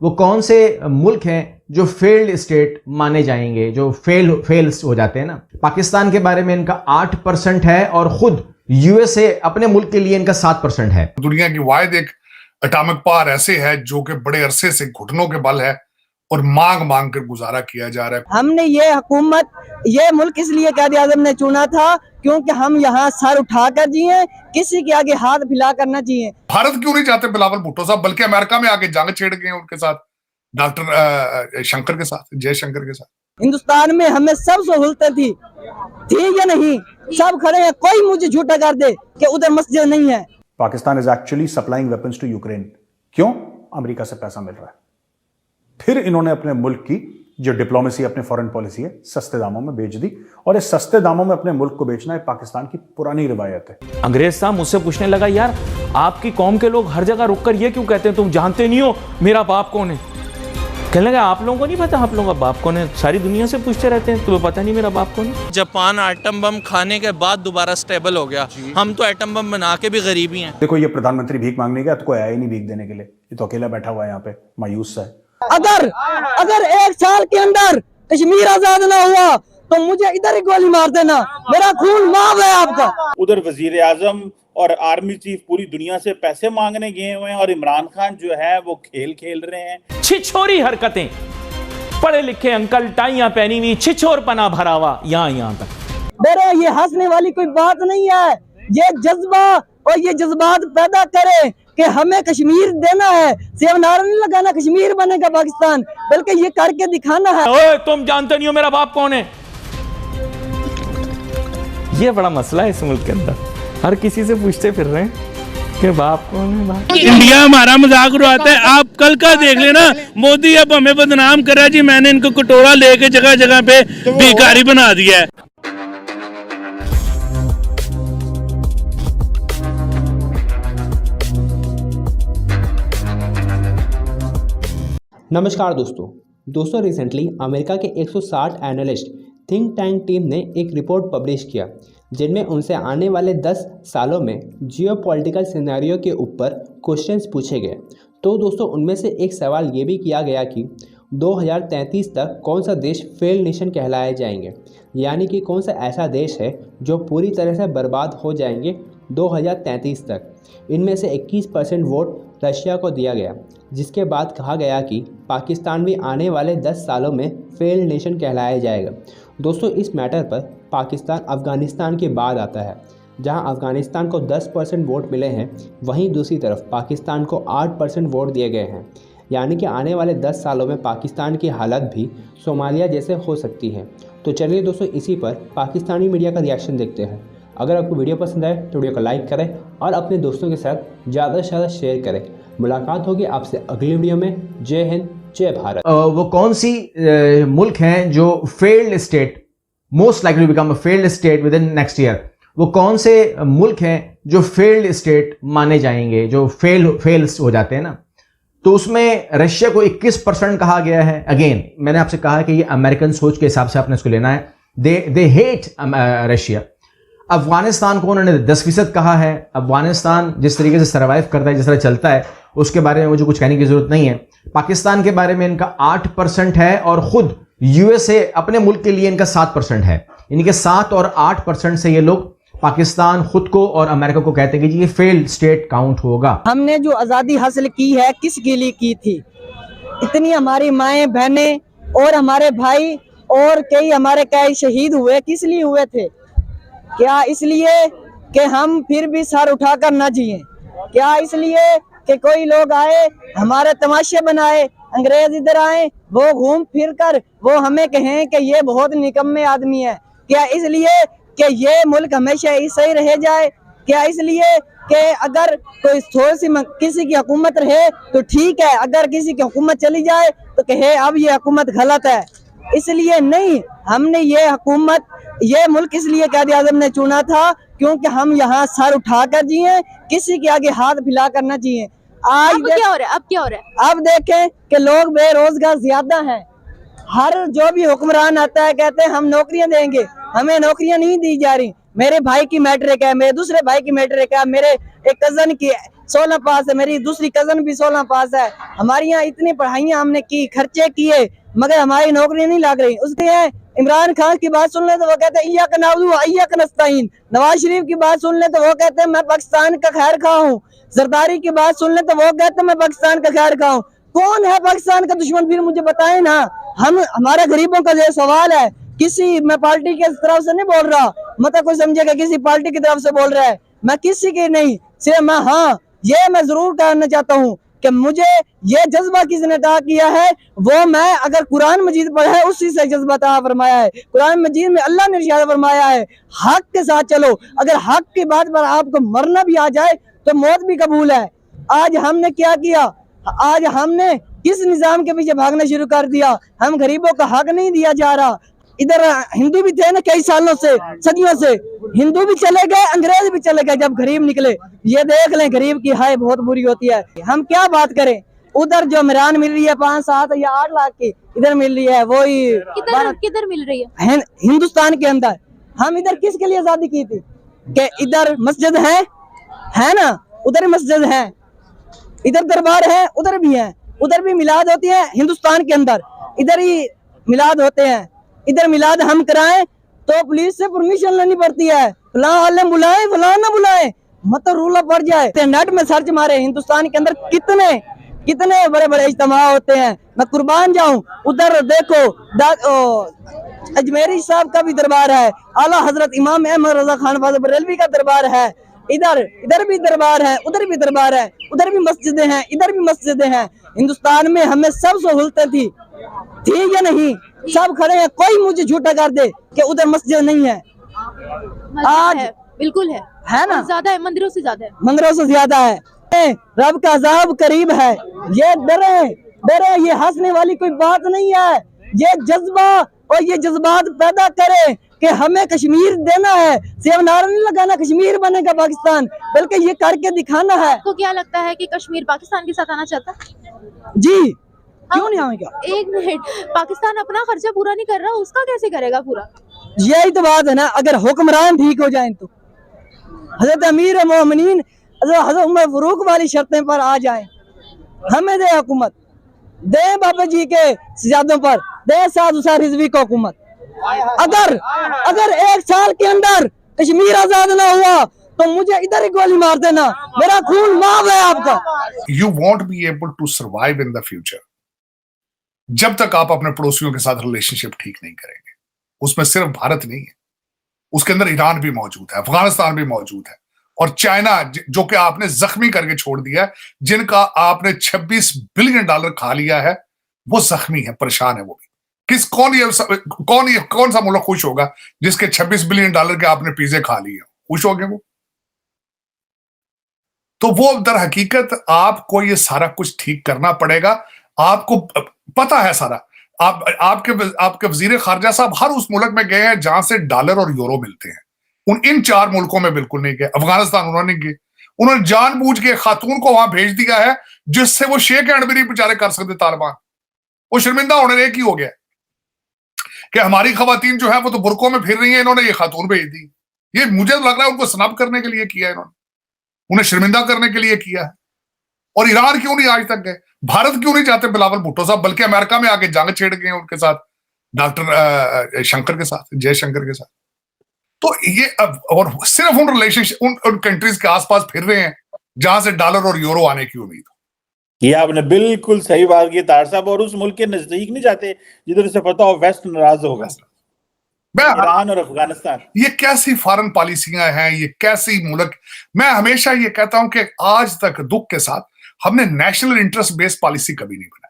वो कौन से मुल्क हैं जो फेल्ड स्टेट माने जाएंगे, जो फेल्स हो जाते हैं ना। पाकिस्तान के बारे में इनका 8% है और खुद यूएसए अपने मुल्क के लिए इनका 7% है। दुनिया की वाहिद एक एटॉमिक पावर ऐसे है जो कि बड़े अरसे से घुटनों के बल है और मांग मांग कर गुजारा किया जा रहा है। हमने ये हुकूमत, ये मुल्क इसलिए कायदे आज़म ने चुना था क्योंकि हम यहाँ सर उठाकर जिए, किसी के आगे हाथ फैला कर न जिए। भारत क्यों नहीं चाहते बिलावल भुट्टो साहब, बल्कि अमेरिका में आके जंग छेड़ गए उनके साथ, डॉक्टर शंकर के साथ, जयशंकर के साथ। हिंदुस्तान में हमें सब सहूलतें थी या नहीं, सब खड़े हैं, कोई मुझे झूठा कर दे कि उधर मस्जिद नहीं है। Pakistan is actually supplying weapons to Ukraine. क्यों? अमेरिका से पैसा मिल रहा है। फिर इन्होंने अपने मुल्क की जो डिप्लोमेसी, अपने फॉरेन पॉलिसी है, सस्ते दामों में बेच दी। और इस सस्ते दामों में अपने मुल्क को बेचना है पाकिस्तान की पुरानी रिवायत है। अंग्रेज साहब मुझसे पूछने लगा, यार आपकी कौम के लोग हर जगह रुककर ये क्यों कहते हैं, तुम जानते नहीं हो मेरा बाप कौन है? कहने लगा, आप लोगों को नहीं पता आप लोगों का बाप कौन है? सारी दुनिया से पूछते रहते हैं, तुम्हें पता नहीं मेरा बाप कौन है? जापान एटम बम खाने के बाद दोबारा स्टेबल हो गया, हम तो एटम बम बना के भी गरीब ही हैं। देखो, ये प्रधानमंत्री भीख मांगने गया तो कोई आया ही नहीं भीख देने के लिए। ये तो अकेला बैठा हुआ है यहाँ पे, मायूस है। अगर 1 साल के अंदर कश्मीर आजाद ना हुआ तो मुझे इधर ही गोली मार देना, मेरा खून माफ है आपका। उधर वजीर आजम और आर्मी चीफ पूरी दुनिया से पैसे मांगने गए हुए हैं और इमरान खान जो है वो खेल खेल रहे हैं। छिछोरी हरकतें, पढ़े लिखे अंकल टाइयां पहनी हुई, छिछोरपना भरा हुआ यहाँ तक। मेरे ये हंसने वाली कोई बात नहीं है, ये जज्बा और ये जज्बात पैदा करे कि हमें कश्मीर देना है, सेब नारा नहीं लगाना कश्मीर बनेगा पाकिस्तान, बल्कि ये करके दिखाना है। ओए, तुम जानते नहीं हो मेरा बाप कौन है? ये बड़ा मसला है इस मुल्क के अंदर, हर किसी से पूछते फिर रहे हैं कि बाप कौन है। बाप इंडिया हमारा मजाक उड़ाता है। आप कल का देख लेना, मोदी अब हमें बदनाम करा जी, मैंने इनको कटोरा लेके जगह जगह पे भिखारी बना दिया है। नमस्कार दोस्तों रिसेंटली अमेरिका के 160 एनालिस्ट थिंक टैंक टीम ने एक रिपोर्ट पब्लिश किया जिनमें उनसे आने वाले 10 सालों में जियोपॉलिटिकल सिनेरियो के ऊपर क्वेश्चंस पूछे गए। तो दोस्तों उनमें से एक सवाल ये भी किया गया कि 2033 तक कौन सा देश फेल नेशन कहलाए जाएंगे, यानी कि कौन सा ऐसा देश है जो पूरी तरह से बर्बाद हो जाएंगे 2033 तक। इनमें से 21% वोट रशिया को दिया गया, जिसके बाद कहा गया कि पाकिस्तान भी आने वाले 10 सालों में फेल नेशन कहलाया जाएगा। दोस्तों इस मैटर पर पाकिस्तान अफ़गानिस्तान के बाद आता है, जहां अफ़गानिस्तान को 10% वोट मिले हैं, वहीं दूसरी तरफ पाकिस्तान को 8% वोट दिए गए हैं। यानी कि आने वाले 10 सालों में पाकिस्तान की हालत भी सोमालिया जैसे हो सकती है। तो चलिए दोस्तों इसी पर पाकिस्तानी मीडिया का रिएक्शन देखते हैं। अगर आपको वीडियो पसंद आए तो वीडियो को लाइक करें और अपने दोस्तों के साथ ज़्यादा से ज़्यादा शेयर करें। मुलाकात होगी आपसे अगली वीडियो में। जय हिंद, जय भारत। वो कौन सी मुल्क हैं जो failed state, most likely become a failed state with in next year? वो कौन से मुल्क हैं जो फेल्ड स्टेट माने जाएंगे, जो फेल्स हो जाते हैं ना? तो उसमें रशिया को 21% कहा गया है। अगेन मैंने आपसे कहा कि ये अमेरिकन सोच के हिसाब से आपने इसको लेना है। They hate Russia. अफगानिस्तान को उन्होंने 10% कहा है। अफगानिस्तान जिस तरीके से सर्वाइव करता है, जिस तरह चलता है, उसके बारे में मुझे कुछ कहने की जरूरत नहीं है। पाकिस्तान के बारे में इनका 8% है और खुद यूएसए अपने मुल्क के लिए इनका 7% है। इनके 7 और 8% से ये लोग पाकिस्तान खुद को और अमेरिका को कहते हैं कि ये फेल्ड स्टेट काउंट होगा। हमने जो आज़ादी हासिल की है किसके लिए की थी? इतनी हमारी माएँ बहनें और हमारे भाई और कई हमारे कई शहीद हुए, किस लिए हुए थे? क्या इसलिए कि हम फिर भी सर उठाकर न जिए? क्या इसलिए कि कोई लोग आए हमारे तमाशे बनाए, अंग्रेज इधर आए, वो घूम फिर कर वो हमें कहें कि ये बहुत निकम्मे आदमी है? क्या इसलिए कि ये मुल्क हमेशा सही रह जाए? क्या इसलिए कि अगर कोई थोड़ी सी किसी की हुकूमत रहे तो ठीक है, अगर किसी की हुकूमत चली जाए तो कहे अब ये हुकूमत गलत है? इसलिए नहीं, हमने ये हुकूमत, ये मुल्क इसलिए कायदे आज़म ने चुना था क्योंकि हम यहाँ सर उठाकर जिए, किसी के आगे हाथ फैला कर न जिए। आज क्या हो रहा है? अब क्या हो रहा है? अब देखें कि लोग बेरोजगार ज्यादा हैं। हर जो भी हुक्मरान आता है कहते हैं हम नौकरियां देंगे, हमें नौकरियां नहीं दी जा रही। मेरे भाई की मैट्रिक है, मेरे दूसरे भाई की मैट्रिक है, मेरे एक कजन की 16 पास है, मेरी दूसरी कजन भी 16 पास है। हमारी यहाँ इतनी पढ़ाइयाँ हमने की, खर्चे किए, मगर हमारी नौकरी नहीं लग रही। उसके इमरान खान की बात सुन ले तो वो कहते हैं इय्याक नअबुदु व इय्याक नस्तईन। नवाज शरीफ की बात सुन ले तो वो कहते हैं मैं पाकिस्तान का खैर खा हूँ। जरदारी की बात सुन ले तो वो कहते हैं मैं पाकिस्तान का खैर खा हूँ। कौन है पाकिस्तान का दुश्मन, फिर मुझे बताएं ना। हमारे गरीबों का ये सवाल है, किसी मैं पार्टी की तरफ से नहीं बोल रहा, मतलब कोई समझेगा किसी पार्टी की तरफ से बोल रहा है, मैं किसी की नहीं, सिर्फ मैं हाँ ये मैं जरूर कहना चाहता हूँ कि मुझे ये जज्बा किसने अता किया है, वो मैं अगर कुरान मजीद पढ़ा है उसी से जज्बा अता फरमाया है। कुरान मजीद में अल्लाह ने इरशाद फरमाया है हक के साथ चलो, अगर हक की बात पर आपको मरना भी आ जाए तो मौत भी कबूल है। आज हमने क्या किया, आज हमने किस निजाम के पीछे भागना शुरू कर दिया। हम गरीबों का हक नहीं दिया जा रहा। इधर हिंदू भी थे ना कई सालों से, सदियों से, हिंदू भी चले गए, अंग्रेज भी चले गए, जब गरीब निकले। ये देख लें गरीब की हाय बहुत बुरी होती है। हम क्या बात करें, उधर जो मिरान मिल रही है 5, 7 या 8 लाख की, इधर मिल रही है वही किधर मिल रही है हिंदुस्तान के अंदर। हम इधर किसके लिए आजादी की थी कि इधर मस्जिद है ना, उधर मस्जिद है, इधर दरबार है, उधर भी है, उधर भी मिलाद होती है हिंदुस्तान के अंदर, इधर ही मिलाद होते हैं। इधर मिलाद हम कराएं तो पुलिस से परमिशन लेनी पड़ती है, फलां वाले बुलाए फलां ना बुलाए, मतलब रूला पड़ जाए। नेट में सर्च मारे हिंदुस्तान के अंदर कितने बड़े बड़े इज्तिमा होते हैं, मैं कुर्बान जाऊं। उधर देखो अजमेरी साहब का भी दरबार है, आला हजरत इमाम अहमद रजा खान बरेलवी का दरबार है, इधर भी दरबार है, उधर भी दरबार है, उधर भी मस्जिदें हैं, इधर भी मस्जिदें हैं। हिंदुस्तान में हमें सब सहूलतें थी या नहीं, सब खड़े हैं। कोई मुझे झूठा कर दे कि उधर मस्जिद नहीं है, आज है, बिल्कुल है ना, ज्यादा है, मंदिरों से ज्यादा है, मंदिरों से ज्यादा है। रब का अजाब करीब है, ये डरे, ये हंसने वाली कोई बात नहीं है। ये जज्बा और ये जज्बात पैदा करे कि हमें कश्मीर देना है, सिर्फ नारा नहीं लगाना कश्मीर बनेगा पाकिस्तान, बल्कि ये करके दिखाना है। आपको क्या लगता है कि कश्मीर पाकिस्तान के साथ आना चाहता है? जी, क्यों नहीं आएगा? एक मिनट, पाकिस्तान अपना खर्चा पूरा नहीं कर रहा, उसका कैसे करेगा पूरा? यही तो बात है ना, अगर हुक्मरान ठीक हो जाए तो हजरत अमीर मोमिनीन हजरत उमर फारूक वाली शर्तें पर आ जाए, हमें दे हुकूमत, दे बाबा जी के सजादों पर, दे साद हुसैन रिजवी को हुकूमत। अगर 1 साल के अंदर कश्मीर आजाद ना हुआ तो मुझे इधर ही गोली मार देना, मेरा खून माफ है आपका। You won't be able to survive in the future जब तक आप अपने पड़ोसियों के साथ रिलेशनशिप ठीक नहीं करेंगे। उसमें सिर्फ भारत नहीं है, उसके अंदर ईरान भी मौजूद है, अफगानिस्तान भी मौजूद है, और चाइना जो कि आपने जख्मी करके छोड़ दिया है, जिनका आपने $26 बिलियन खा लिया है, वो जख्मी है, परेशान है। वो भी कौन सा मुल्क खुश होगा जिसके $26 बिलियन के आपने पिज्जे खा लिए? खुश होंगे वो? तो वो दर हकीकत आपको ये सारा कुछ ठीक करना पड़ेगा। आपको पता है सारा, आपके वजीर खारजा साहब हर उस मुल्क में गए हैं जहां से डॉलर और यूरो मिलते हैं। इन 4 मुल्कों में बिल्कुल नहीं गए। अफगानिस्तान उन्होंने गए, उन्होंने जानबूझ के खातून को वहां भेज दिया है जिससे वो शेख हैंड भी नहीं बेचारे कर सकते तालिबान। वो शर्मिंदा होने एक ही हो गया कि हमारी खवातीन जो है वो तो बुरकों में फिर रही है, इन्होंने ये खातून भेज दी। ये मुझे लग रहा है उनको स्नब करने के लिए किया है इन्होंने, उन्हें शर्मिंदा करने के लिए किया है। और ईरान क्यों नहीं आज तक गए? भारत क्यों नहीं जाते बिलावल भुट्टो साहब, बल्कि अमेरिका में आके जंग छेड़ गए उनके साथ, डॉक्टर शंकर के साथ, जयशंकर के साथ। तो ये और सिर्फ उन रिलेशनशिप उन कंट्रीज के आसपास फिर रहे हैं जहां से डॉलर और यूरो आने की उम्मीद हो। ये आपने बिल्कुल सही बात की तार साहब, और उस मुल्क के नजदीक नहीं जाते जिधर से पता हो वेस्ट नाराज होगा, ईरान और अफगानिस्तान। ये कैसी फॉरेन पॉलिसियां हैं, ये कैसी मुल्क। मैं हमेशा ये कहता हूं कि आज तक दुख के साथ हमने नेशनल इंटरेस्ट बेस्ड पॉलिसी कभी नहीं बनाई।